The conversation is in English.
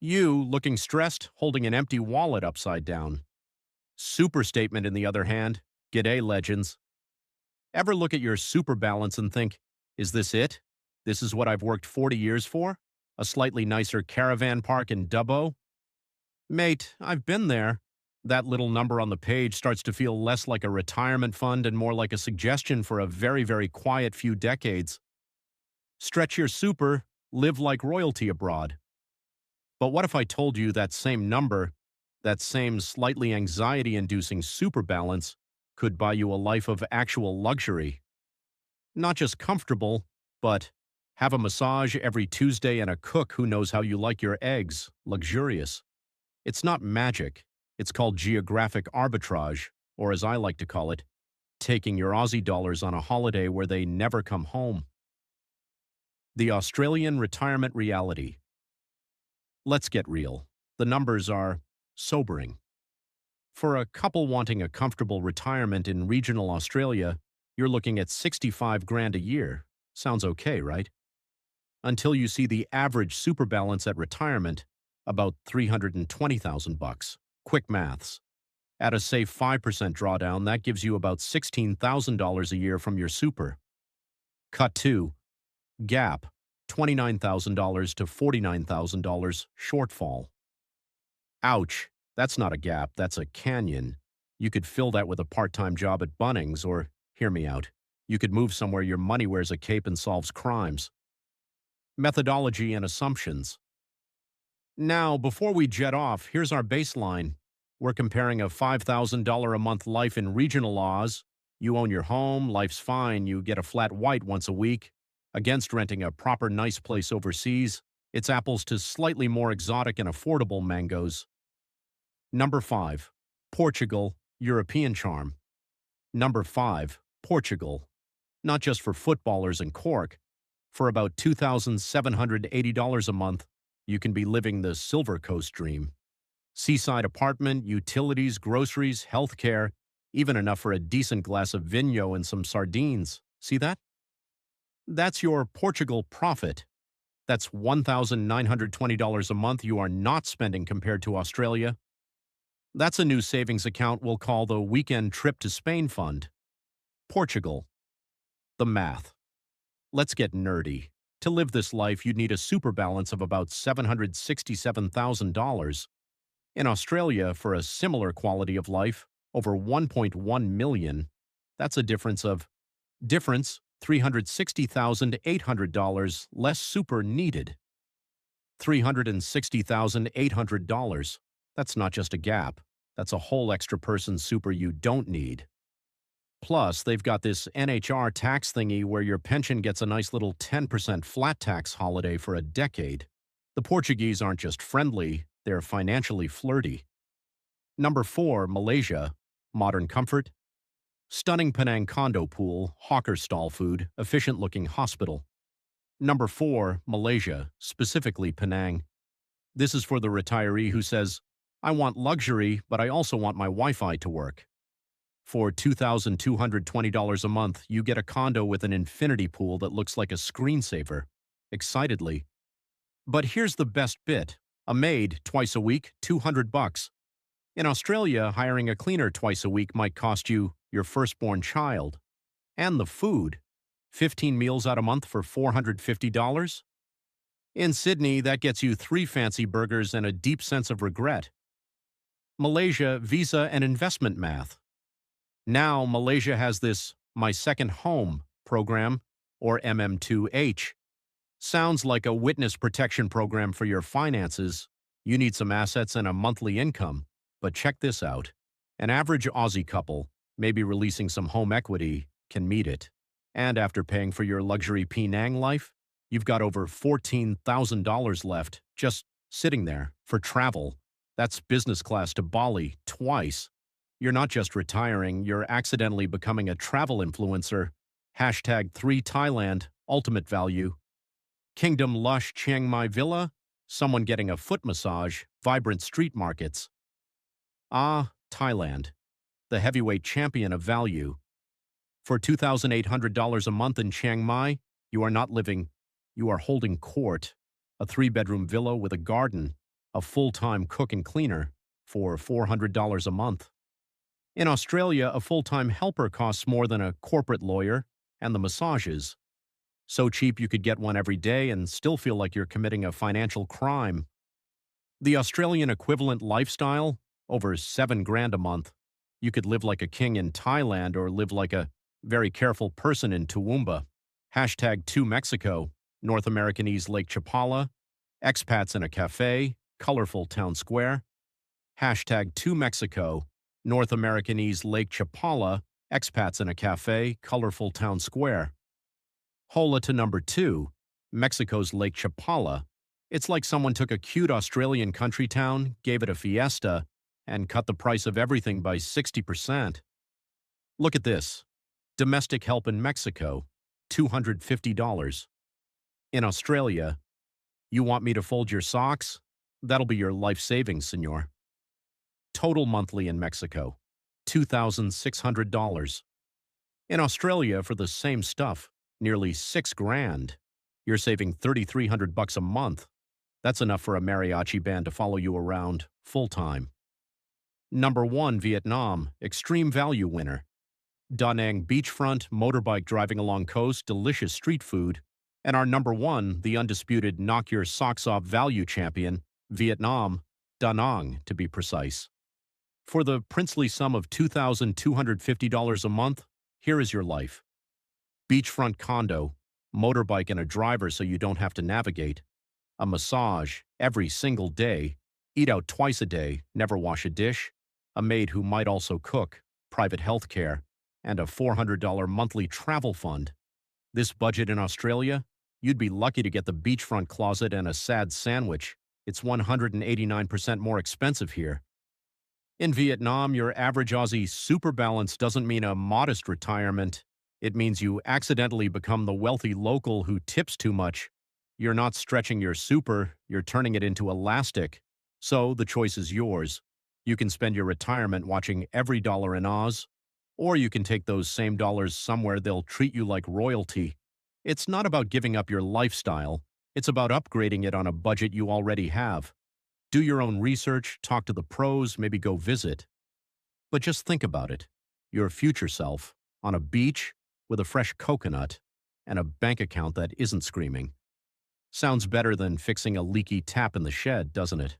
You, looking stressed, holding an empty wallet upside down. Super statement, in the other hand. G'day, legends. Ever look at your super balance and think, is this it? This is what I've worked 40 years for? A slightly nicer caravan park in Dubbo? Mate, I've been there. That little number on the page starts to feel less like a retirement fund and more like a suggestion for a very, very quiet few decades. Stretch your super, live like royalty abroad. But what if I told you that same number, that same slightly anxiety-inducing super balance, could buy you a life of actual luxury? Not just comfortable, but have a massage every Tuesday and a cook who knows how you like your eggs, luxurious. It's not magic. It's called geographic arbitrage, or as I like to call it, taking your Aussie dollars on a holiday where they never come home. The Australian retirement reality. Let's get real. The numbers are sobering. For a couple wanting a comfortable retirement in regional Australia, you're looking at 65 grand a year. Sounds okay, right? Until you see the average super balance at retirement, about 320,000 bucks. Quick maths. At a safe 5% drawdown, that gives you about $16,000 a year from your super. Cut 2. Gap. $29,000 to $49,000 shortfall. Ouch, that's not a gap, that's a canyon. You could fill that with a part-time job at Bunnings, or, hear me out, you could move somewhere your money wears a cape and solves crimes. Methodology and assumptions. Now, before we jet off, here's our baseline. We're comparing a $5,000 a month life in regional Oz. You own your home, life's fine, you get a flat white once a week, against renting a proper nice place overseas. It's apples to slightly more exotic and affordable mangoes. Number 5. Portugal, European charm. Number 5. Portugal. Not just for footballers in Cork. For about $2,780 a month, you can be living the Silver Coast dream. Seaside apartment, utilities, groceries, healthcare, even enough for a decent glass of vino and some sardines. See that? That's your Portugal profit. That's $1,920 a month you are not spending compared to Australia. That's a new savings account we'll call the Weekend Trip to Spain Fund. Portugal. The math. Let's get nerdy. To live this life, you'd need a super balance of about $767,000. In Australia, for a similar quality of life, over 1.1 million. That's a difference $360,800 less super needed. $360,800. That's not just a gap. That's a whole extra person's super you don't need. Plus, they've got this NHR tax thingy where your pension gets a nice little 10% flat tax holiday for a decade. The Portuguese aren't just friendly, they're financially flirty. Number 4, Malaysia. Modern comfort. Stunning Penang condo pool, hawker stall food, efficient-looking hospital. Number 4, Malaysia, specifically Penang. This is for the retiree who says, I want luxury, but I also want my Wi-Fi to work. For $2,220 a month, you get a condo with an infinity pool that looks like a screensaver. Excitedly. But here's the best bit. A maid twice a week, 200 bucks. In Australia, hiring a cleaner twice a week might cost you your firstborn child. And the food. 15 meals out a month for $450? In Sydney, that gets you 3 fancy burgers and a deep sense of regret. Malaysia, visa and investment math. Now, Malaysia has this My Second Home program, or MM2H. Sounds like a witness protection program for your finances. You need some assets and a monthly income. But check this out. An average Aussie couple, maybe releasing some home equity, can meet it. And after paying for your luxury Penang life, you've got over $14,000 left just sitting there for travel. That's business class to Bali twice. You're not just retiring, you're accidentally becoming a travel influencer. #3Thailand, ultimate value. Kingdom lush Chiang Mai villa, someone getting a foot massage, vibrant street markets. Ah, Thailand, the heavyweight champion of value. For $2,800 a month in Chiang Mai, you are not living, you are holding court. A 3-bedroom villa with a garden, a full-time cook and cleaner, for $400 a month. In Australia, a full-time helper costs more than a corporate lawyer and the massages. So cheap you could get one every day and still feel like you're committing a financial crime. The Australian equivalent lifestyle, over 7 grand a month. You could live like a king in Thailand or live like a very careful person in Toowoomba. Hashtag to Mexico, North Americanese Lake Chapala, expats in a cafe, colorful town square. Hashtag to Mexico, North Americanese Lake Chapala, expats in a cafe, colorful town square. Hola to number 2, Mexico's Lake Chapala. It's like someone took a cute Australian country town, gave it a fiesta, and cut the price of everything by 60%. Look at this. Domestic help in Mexico, $250. In Australia, you want me to fold your socks? That'll be your life savings, senor. Total monthly in Mexico, $2,600. In Australia, for the same stuff, nearly 6 grand. You're saving $3,300 a month. That's enough for a mariachi band to follow you around full-time. Number 1, Vietnam, extreme value winner. Da Nang beachfront, motorbike driving along coast, delicious street food. And our number 1, the undisputed knock your socks off value champion, Vietnam, Da Nang to be precise. For the princely sum of $2,250 a month, here is your life. Beachfront condo, motorbike and a driver so you don't have to navigate, a massage every single day, eat out twice a day, never wash a dish, a maid who might also cook, private health care, and a $400 monthly travel fund. This budget in Australia, you'd be lucky to get the beachfront closet and a sad sandwich. It's 189% more expensive here. In Vietnam, your average Aussie super balance doesn't mean a modest retirement. It means you accidentally become the wealthy local who tips too much. You're not stretching your super, you're turning it into elastic. So the choice is yours. You can spend your retirement watching every dollar in Oz, or you can take those same dollars somewhere they'll treat you like royalty. It's not about giving up your lifestyle. It's about upgrading it on a budget you already have. Do your own research, talk to the pros, maybe go visit. But just think about it. Your future self, on a beach, with a fresh coconut, and a bank account that isn't screaming. Sounds better than fixing a leaky tap in the shed, doesn't it?